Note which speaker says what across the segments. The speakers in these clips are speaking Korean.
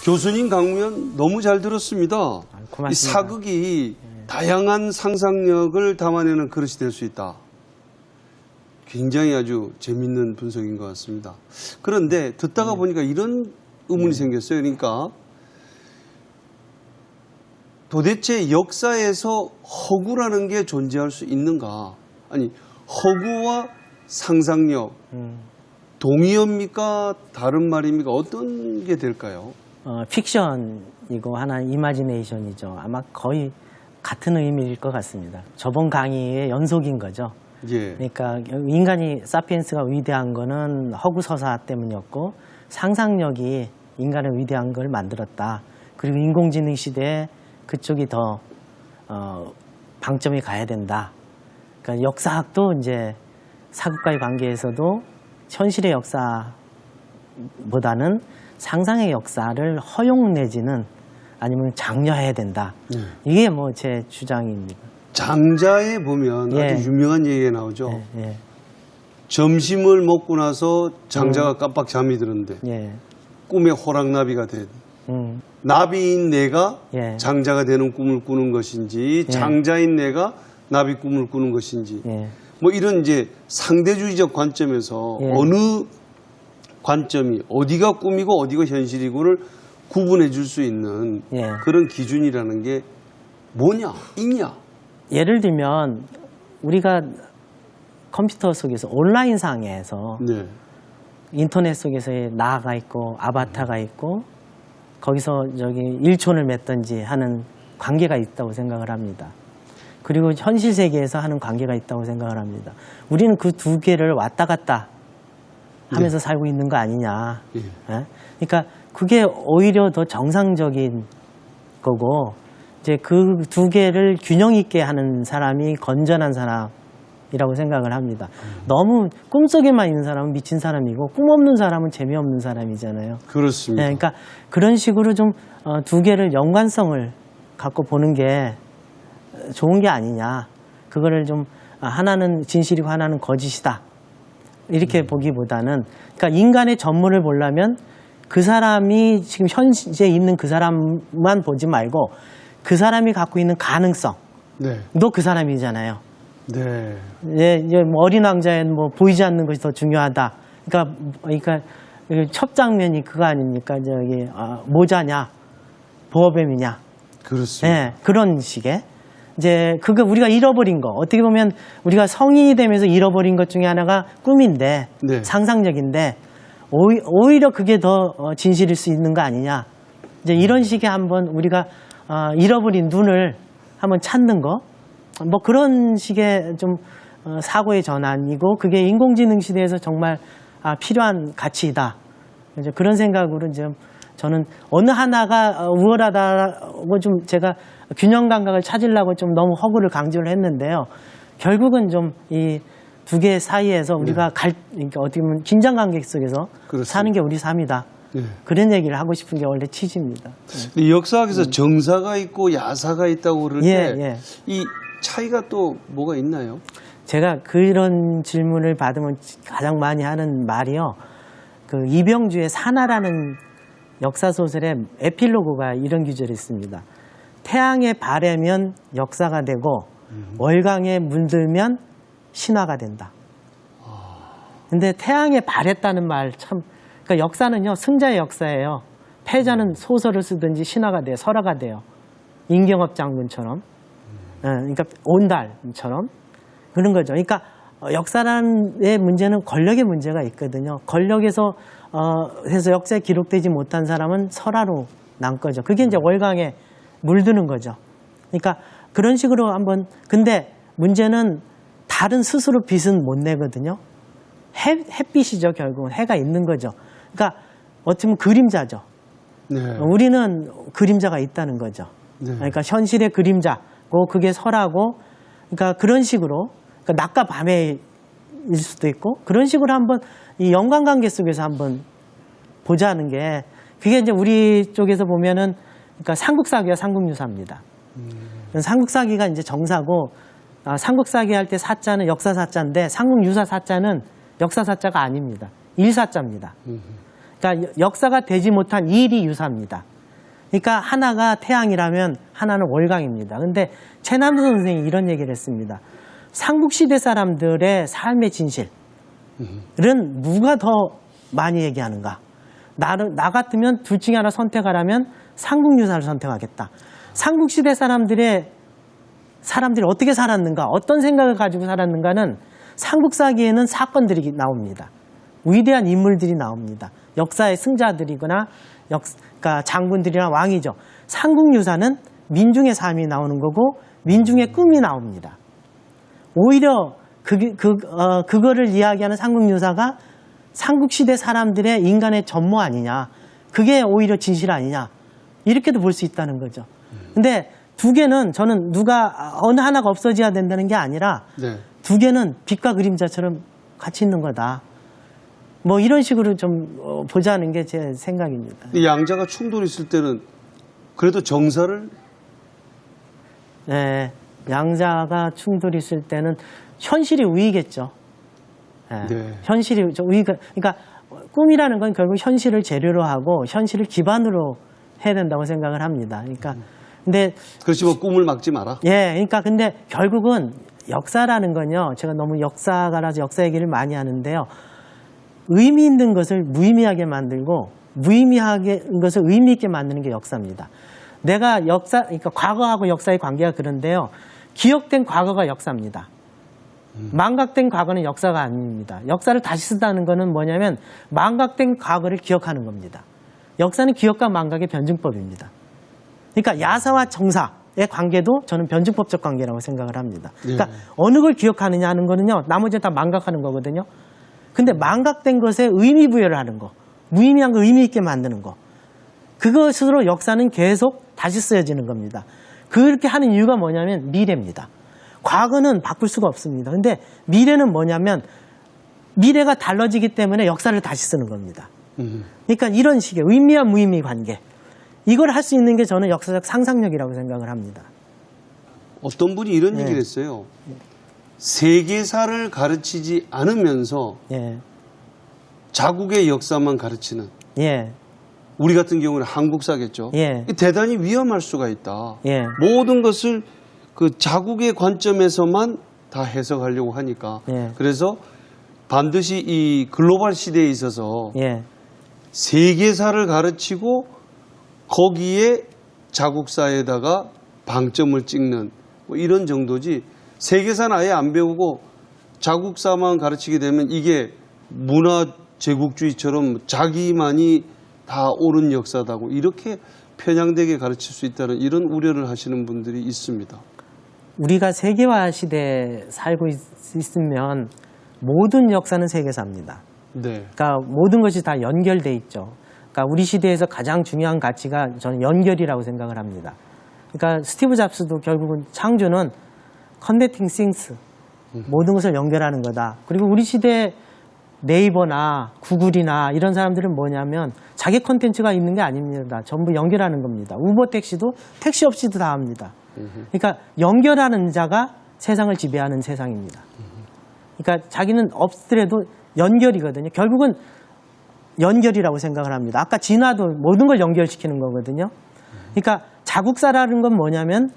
Speaker 1: 교수님 강연 너무 잘 들었습니다.
Speaker 2: 고맙습니다.
Speaker 1: 이 사극이 다양한 상상력을 담아내는 그릇이 될 수 있다. 굉장히 아주 재밌는 분석인 것 같습니다. 그런데 듣다가 보니까 이런 의문이 생겼어요. 그러니까 도대체 역사에서 허구라는 게 존재할 수 있는가? 아니, 허구와 상상력 동의어입니까? 다른 말입니까? 어떤 게 될까요?
Speaker 2: 픽션이고 하나는 이마지네이션이죠. 아마 거의 같은 의미일 것 같습니다. 저번 강의의 연속인 거죠.
Speaker 1: 예.
Speaker 2: 그러니까 인간이 사피엔스가 위대한 거는 허구서사 때문이었고 상상력이 인간의 위대한 걸 만들었다. 그리고 인공지능 시대에 그쪽이 더 방점이 가야 된다. 그러니까 역사학도 이제 사극과의 관계에서도 현실의 역사보다는 상상의 역사를 허용 내지는 아니면 장려해야 된다. 이게 뭐 제 주장입니다.
Speaker 1: 장자에 보면
Speaker 2: 예.
Speaker 1: 아주 유명한 얘기가 나오죠.
Speaker 2: 예.
Speaker 1: 점심을 먹고 나서 장자가 깜빡 잠이 드는데
Speaker 2: 예.
Speaker 1: 꿈에 호랑나비가 된 나비인 내가
Speaker 2: 예.
Speaker 1: 장자가 되는 꿈을 꾸는 것인지 장자인 내가 나비 꿈을 꾸는 것인지
Speaker 2: 예.
Speaker 1: 뭐 이런 이제 상대주의적 관점에서
Speaker 2: 예.
Speaker 1: 어느 관점이 어디가 꿈이고 어디가 현실이고를 구분해 줄 수 있는
Speaker 2: 예.
Speaker 1: 그런 기준이라는 게 뭐냐, 있냐?
Speaker 2: 예를 들면 우리가 컴퓨터 속에서 온라인상에서
Speaker 1: 네.
Speaker 2: 인터넷 속에서 나가 있고 아바타가 있고 거기서 저기 일촌을 맺든지 하는 관계가 있다고 생각을 합니다. 그리고 현실 세계에서 하는 관계가 있다고 생각을 합니다. 우리는 그 두 개를 왔다 갔다 하면서 살고 있는 거 아니냐.
Speaker 1: 예.
Speaker 2: 예? 그러니까 그게 오히려 더 정상적인 거고 이제 그 두 개를 균형 있게 하는 사람이 건전한 사람이라고 생각을 합니다. 너무 꿈속에만 있는 사람은 미친 사람이고 꿈 없는 사람은 재미없는 사람이잖아요.
Speaker 1: 그렇습니다.
Speaker 2: 네, 그러니까 그런 식으로 좀 두 개를 연관성을 갖고 보는 게 좋은 게 아니냐. 그거를 좀 하나는 진실이고 하나는 거짓이다. 이렇게 보기보다는 그러니까 인간의 전문을 보려면 그 사람이 지금 현재 있는 그 사람만 보지 말고 그 사람이 갖고 있는 가능성도
Speaker 1: 네.
Speaker 2: 그 사람이잖아요.
Speaker 1: 네.
Speaker 2: 예, 이제 뭐 어린 왕자에는 뭐 보이지 않는 것이 더 중요하다. 그러니까 첫 장면이 그거 아닙니까? 저기 모자냐, 보어뱀이냐.
Speaker 1: 그렇습니다.
Speaker 2: 예, 그런 식의 이제 그거 우리가 잃어버린 거 어떻게 보면 우리가 성인이 되면서 잃어버린 것 중에 하나가 꿈인데
Speaker 1: 네.
Speaker 2: 상상력인데 오히려 그게 더 진실일 수 있는 거 아니냐. 이제 이런 식의 한번 우리가 잃어버린 눈을 한번 찾는 거. 뭐 그런 식의 좀 사고의 전환이고 그게 인공지능 시대에서 정말 필요한 가치이다. 이제 그런 생각으로 이제 저는 어느 하나가 우월하다고 좀 제가 균형 감각을 찾으려고 좀 너무 허구를 강조를 했는데요. 결국은 좀 이 두 개 사이에서 우리가 그러니까 어떻게 보면 긴장 관계 속에서
Speaker 1: 그렇습니다.
Speaker 2: 사는 게 우리 삶이다.
Speaker 1: 네.
Speaker 2: 그런 얘기를 하고 싶은 게 원래 취지입니다.
Speaker 1: 이 역사학에서 정사가 있고 야사가 있다고 그럴 때 이
Speaker 2: 예.
Speaker 1: 차이가 또 뭐가 있나요?
Speaker 2: 제가 그런 질문을 받으면 가장 많이 하는 말이요. 그 이병주의 산하라는 역사소설의 에필로그가 이런 구절이 있습니다. 태양에 바래면 역사가 되고 월광에 물들면 신화가 된다. 근데 태양에 바랬다는 말 참, 그러니까 역사는요, 승자의 역사예요. 패자는 소설을 쓰든지 신화가 돼요. 설화가 돼요. 임경업 장군처럼. 그러니까 온달처럼. 그런 거죠. 그러니까 역사라는 문제는 권력의 문제가 있거든요. 권력에서 해서 역사에 기록되지 못한 사람은 설화로 남 거죠. 그게 이제 월광에 물드는 거죠. 그러니까 그런 식으로 한번 근데 문제는 달은 스스로 빛은 못 내거든요. 햇빛이죠. 결국은 해가 있는 거죠. 그러니까 어떻게 보면 그림자죠.
Speaker 1: 네.
Speaker 2: 우리는 그림자가 있다는 거죠.
Speaker 1: 네.
Speaker 2: 그러니까 현실의 그림자고 그게 설하고 그러니까 그런 식으로 그러니까 낮과 밤의 일 수도 있고 그런 식으로 한번 이 연관관계 속에서 한번 보자는 게 그게 이제 우리 쪽에서 보면은 그러니까 삼국사기와 삼국유사입니다. 삼국사기가 이제 정사고 삼국사기 할 때 사자는 역사사자인데 삼국유사 사자는 역사사자가 아닙니다. 일사자입니다. 그러니까 역사가 되지 못한 일이 유사입니다. 그러니까 하나가 태양이라면 하나는 월광입니다. 근데 최남선 선생이 이런 얘기를 했습니다. 삼국시대 사람들의 삶의 진실은 누가 더 많이 얘기하는가? 나 같으면 둘 중에 하나 선택하라면 삼국유사를 선택하겠다. 삼국시대 사람들이 어떻게 살았는가, 어떤 생각을 가지고 살았는가는 삼국사기에는 사건들이 나옵니다. 위대한 인물들이 나옵니다. 역사의 승자들이거나 그러니까 장군들이나 왕이죠. 삼국유사는 민중의 삶이 나오는 거고 민중의 꿈이 나옵니다. 오히려 그거를 이야기하는 삼국유사가 삼국시대 사람들의 인간의 전모 아니냐. 그게 오히려 진실 아니냐. 이렇게도 볼 수 있다는 거죠. 근데 두 개는 저는 어느 하나가 없어져야 된다는 게 아니라
Speaker 1: 네.
Speaker 2: 두 개는 빛과 그림자처럼 같이 있는 거다. 뭐 이런 식으로 좀 보자는 게 제 생각입니다.
Speaker 1: 이 양자가 충돌 있을 때는 그래도 정사를
Speaker 2: 네, 양자가 충돌이 있을 때는 현실이 우위겠죠. 네.
Speaker 1: 네.
Speaker 2: 현실이 우위가, 그러니까 꿈이라는 건 결국 현실을 재료로 하고 현실을 기반으로 해야 된다고 생각을 합니다. 그러니까 근데
Speaker 1: 그렇지만 꿈을 막지 마라.
Speaker 2: 예, 그러니까 근데 결국은 역사라는 건요. 제가 너무 역사가라서 역사 얘기를 많이 하는데요. 의미 있는 것을 무의미하게 만들고 무의미한 것을 의미 있게 만드는 게 역사입니다. 내가 그러니까 과거하고 역사의 관계가 그런데요. 기억된 과거가 역사입니다. 망각된 과거는 역사가 아닙니다. 역사를 다시 쓴다는 거는 뭐냐면 망각된 과거를 기억하는 겁니다. 역사는 기억과 망각의 변증법입니다. 그러니까 야사와 정사의 관계도 저는 변증법적 관계라고 생각을 합니다. 그러니까 어느 걸 기억하느냐 하는 거는요. 나머지는 다 망각하는 거거든요. 근데 망각된 것에 의미 부여를 하는 거, 무의미한 거 의미 있게 만드는 거, 그것으로 역사는 계속 다시 쓰여지는 겁니다. 그렇게 하는 이유가 뭐냐면 미래입니다. 과거는 바꿀 수가 없습니다. 근데 미래는 뭐냐면 미래가 달라지기 때문에 역사를 다시 쓰는 겁니다. 그러니까 이런 식의 의미와 무의미 관계, 이걸 할 수 있는 게 저는 역사적 상상력이라고 생각을 합니다.
Speaker 1: 어떤 분이 이런 얘기를 했어요. 세계사를 가르치지 않으면서
Speaker 2: 예,
Speaker 1: 자국의 역사만 가르치는,
Speaker 2: 예,
Speaker 1: 우리 같은 경우는 한국사겠죠.
Speaker 2: 예.
Speaker 1: 대단히 위험할 수가 있다.
Speaker 2: 예.
Speaker 1: 모든 것을 그 자국의 관점에서만 다 해석하려고 하니까.
Speaker 2: 예.
Speaker 1: 그래서 반드시 이 글로벌 시대에 있어서
Speaker 2: 예,
Speaker 1: 세계사를 가르치고 거기에 자국사에다가 방점을 찍는 뭐 이런 정도지, 세계사는 아예 안 배우고 자국사만 가르치게 되면 이게 문화 제국주의처럼 자기만이 다 옳은 역사다고 이렇게 편향되게 가르칠 수 있다는 이런 우려를 하시는 분들이 있습니다.
Speaker 2: 우리가 세계화 시대에 살고 있으면 모든 역사는 세계사입니다.
Speaker 1: 네.
Speaker 2: 그러니까 모든 것이 다 연결돼 있죠. 그러니까 우리 시대에서 가장 중요한 가치가 저는 연결이라고 생각을 합니다. 그러니까 스티브 잡스도 결국은 창조는 Connecting Things, 모든 것을 연결하는 거다. 그리고 우리 시대 네이버나 구글이나 이런 사람들은 뭐냐면 자기 콘텐츠가 있는 게 아닙니다. 전부 연결하는 겁니다. 우버 택시도 택시 없이도 다 합니다. 그러니까 연결하는 자가 세상을 지배하는 세상입니다. 그러니까 자기는 없더라도 연결이거든요. 결국은 연결이라고 생각을 합니다. 아까 진화도 모든 걸 연결시키는 거거든요. 그러니까 자국사라는 건 뭐냐면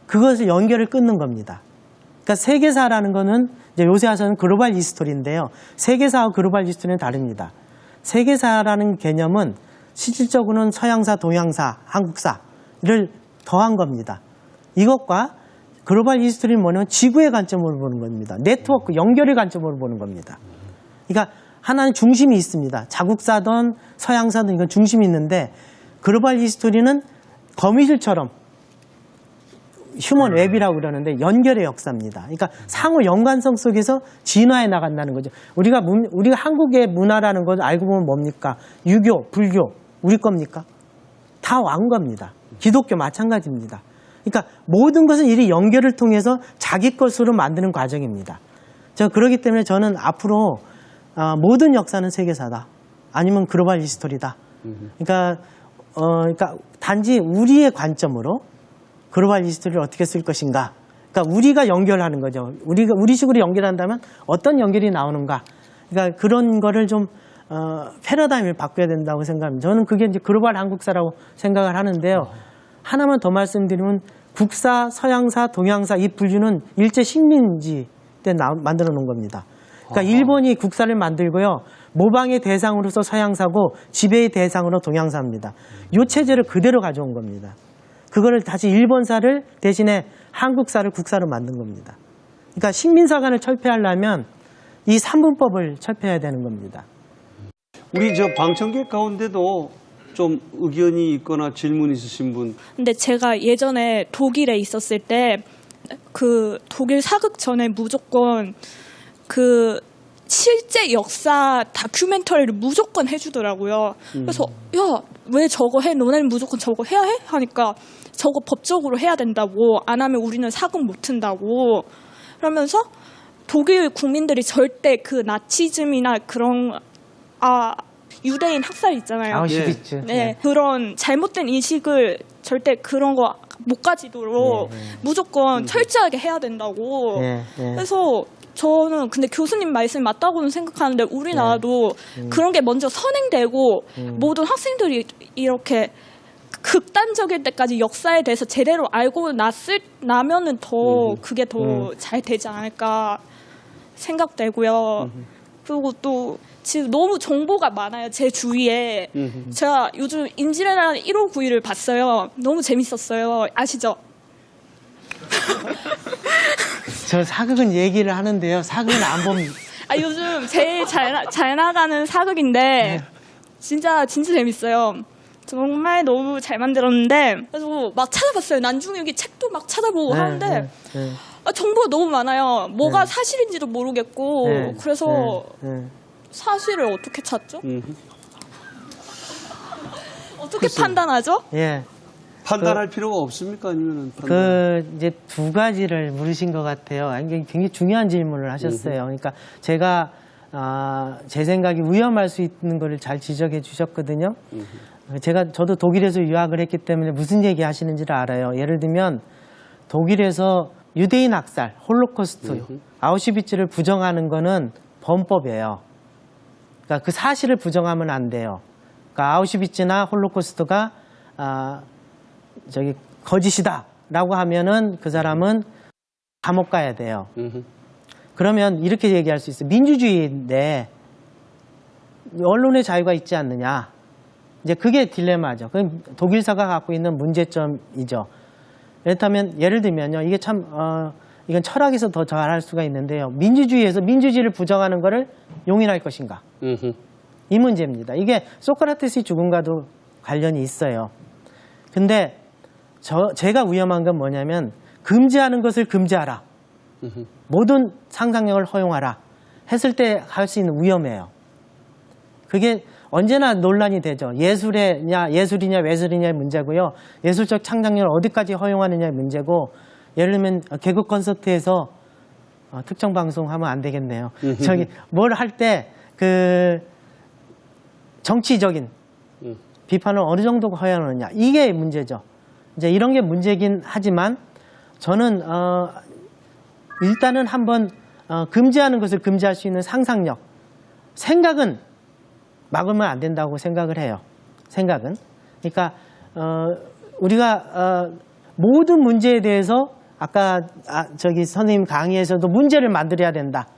Speaker 2: 그것을 연결을 끊는 겁니다. 그러니까 세계사라는 거는 이제 요새 와서는 글로벌 히스토리인데요. 세계사와 글로벌 히스토리는 다릅니다. 세계사라는 개념은 실질적으로는 서양사, 동양사, 한국사를 더한 겁니다. 이것과 글로벌 히스토리는 뭐냐면 지구의 관점으로 보는 겁니다. 네트워크, 연결의 관점으로 보는 겁니다. 그러니까 하나는 중심이 있습니다. 자국사든 서양사든 이건 중심이 있는데 글로벌 히스토리는 거미줄처럼 휴먼 웹이라고 그러는데 연결의 역사입니다. 그러니까 상호 연관성 속에서 진화해 나간다는 거죠. 우리가 한국의 문화라는 걸 알고 보면 뭡니까? 유교, 불교, 우리 겁니까? 다 왕 겁니다. 기독교 마찬가지입니다. 그러니까 모든 것은 이 연결을 통해서 자기 것으로 만드는 과정입니다. 그렇기 때문에 저는 앞으로 모든 역사는 세계사다. 아니면 글로벌 히스토리다. 그러니까 단지 우리의 관점으로 글로벌 히스토리를 어떻게 쓸 것인가. 그러니까 우리가 연결하는 거죠. 우리식으로 연결한다면 어떤 연결이 나오는가. 그러니까 그런 거를 좀 패러다임을 바꿔야 된다고 생각합니다. 저는 그게 이제 글로벌 한국사라고 생각을 하는데요. 하나만 더 말씀드리면 국사, 서양사, 동양사 이 분류는 일제 식민지 때 만들어 놓은 겁니다. 그러니까 일본이 국사를 만들고요. 모방의 대상으로서 서양사고 지배의 대상으로 동양사입니다. 이 체제를 그대로 가져온 겁니다. 그거를 다시 일본사를 대신에 한국사를 국사로 만든 겁니다. 그러니까 식민사관을 철폐하려면 이 3분법을 철폐해야 되는 겁니다.
Speaker 1: 우리 저 방청객 가운데도 좀 의견이 있거나 질문 있으신 분.
Speaker 3: 근데 제가 예전에 독일에 있었을 때 그 독일 사극 전에 무조건 그 실제 역사 다큐멘터리를 무조건 해주더라고요. 그래서 야, 왜 저거 해? 너네는 무조건 저거 해야 해? 하니까 저거 법적으로 해야 된다고. 안 하면 우리는 사극 못 튼다고. 그러면서 독일 국민들이 절대 그 나치즘이나 그런 유대인 학살 있잖아요.
Speaker 2: 아우슈비츠.
Speaker 3: 네, 그런 잘못된 인식을 절대 그런 거 못 가지도록 무조건 철저하게 해야 된다고. 그래서 저는 근데 교수님 말씀이 맞다고는 생각하는데 우리나라도 그런 게 먼저 선행되고 모든 학생들이 이렇게 극단적일 때까지 역사에 대해서 제대로 알고 나면은 더 그게 더 잘 되지 않을까 생각되고요. 그리고 또 지금 너무 정보가 많아요. 제 주위에. 제가 요즘 임진왜란 1호 9일을 봤어요. 너무 재밌었어요. 아시죠?
Speaker 2: 저 사극은 얘기를 하는데요. 사극은 안 봅니다.
Speaker 3: 요즘 제일 잘 나가는 사극인데 진짜 재밌어요. 정말 너무 잘 만들었는데 그래서 막 찾아봤어요. 난중일기 책도 막 찾아보고 하는데 정보가 너무 많아요. 뭐가 사실인지도 모르겠고 그래서 사실을 어떻게 찾죠? 어떻게
Speaker 1: 글쎄요.
Speaker 3: 판단하죠?
Speaker 2: 예.
Speaker 1: 판단할 필요가 없습니까? 아니면은 판단?
Speaker 2: 이제 두 가지를 물으신 것 같아요. 굉장히 중요한 질문을 하셨어요. 그러니까 제가 제 생각이 위험할 수 있는 거를 잘 지적해 주셨거든요. 저도 독일에서 유학을 했기 때문에 무슨 얘기 하시는지를 알아요. 예를 들면 독일에서 유대인 학살, 홀로코스트, 아우슈비츠를 부정하는 거는 범법이에요. 그러니까 그 사실을 부정하면 안 돼요. 그러니까 아우슈비츠나 홀로코스트가 거짓이다라고 하면은 그 사람은 감옥 가야 돼요. 그러면 이렇게 얘기할 수 있어요. 민주주의인데 언론의 자유가 있지 않느냐. 이제 그게 딜레마죠. 그건 독일사가 갖고 있는 문제점이죠. 그렇다면 예를 들면요. 이게 참 이건 철학에서 더 잘할 수가 있는데요. 민주주의에서 민주주의를 부정하는 것을 용인할 것인가? 이 문제입니다. 이게 소크라테스의 죽음과도 관련이 있어요. 근데 제가 위험한 건 뭐냐면 금지하는 것을 금지하라. 모든 상상력을 허용하라. 했을 때 할 수 있는 위험이에요. 그게 언제나 논란이 되죠. 예술이냐 외술이냐의 문제고요. 예술적 창작력을 어디까지 허용하느냐의 문제고 예를 들면 개그 콘서트에서 특정 방송 하면 안 되겠네요. 뭘 할 때 그 정치적인 비판을 어느 정도 허용하느냐 이게 문제죠. 이제 이런 게 문제긴 하지만 저는 일단은 한번 금지하는 것을 금지할 수 있는 상상력, 생각은 막으면 안 된다고 생각을 해요. 생각은. 그러니까 우리가 모든 문제에 대해서 아까 선생님 강의에서도 문제를 만들어야 된다.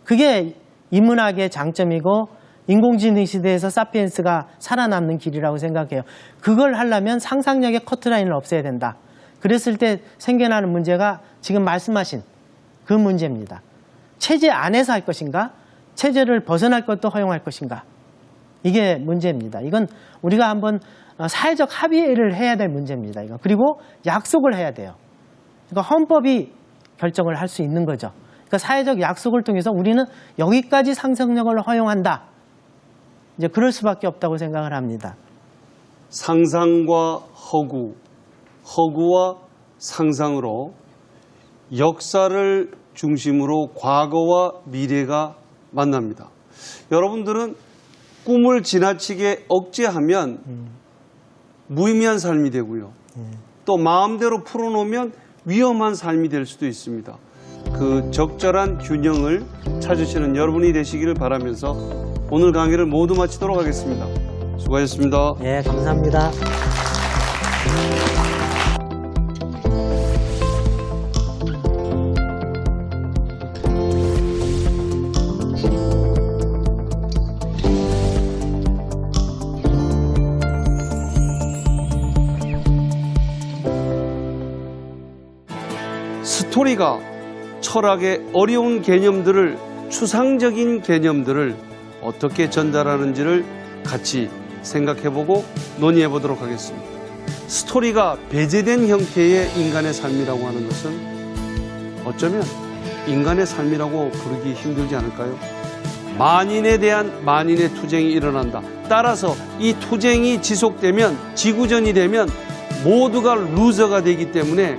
Speaker 2: 그게 인문학의 장점이고 인공지능 시대에서 사피엔스가 살아남는 길이라고 생각해요. 그걸 하려면 상상력의 커트라인을 없애야 된다. 그랬을 때 생겨나는 문제가 지금 말씀하신 그 문제입니다. 체제 안에서 할 것인가? 체제를 벗어날 것도 허용할 것인가? 이게 문제입니다. 이건 우리가 한번 사회적 합의를 해야 될 문제입니다. 이거. 그리고 약속을 해야 돼요. 그러니까 헌법이 결정을 할 수 있는 거죠. 그러니까 사회적 약속을 통해서 우리는 여기까지 상상력을 허용한다. 이제 그럴 수밖에 없다고 생각을 합니다.
Speaker 1: 상상과 허구, 허구와 상상으로 역사를 중심으로 과거와 미래가 만납니다. 여러분들은 꿈을 지나치게 억제하면 무의미한 삶이 되고요. 또 마음대로 풀어놓으면 위험한 삶이 될 수도 있습니다. 그 적절한 균형을 찾으시는 여러분이 되시기를 바라면서 오늘 강의를 모두 마치도록 하겠습니다. 수고하셨습니다.
Speaker 2: 예, 감사합니다.
Speaker 1: 스토리가 철학의 어려운 개념들을, 추상적인 개념들을 어떻게 전달하는지를 같이 생각해보고 논의해보도록 하겠습니다. 스토리가 배제된 형태의 인간의 삶이라고 하는 것은 어쩌면 인간의 삶이라고 부르기 힘들지 않을까요? 만인에 대한 만인의 투쟁이 일어난다. 따라서 이 투쟁이 지속되면, 지구전이 되면 모두가 루저가 되기 때문에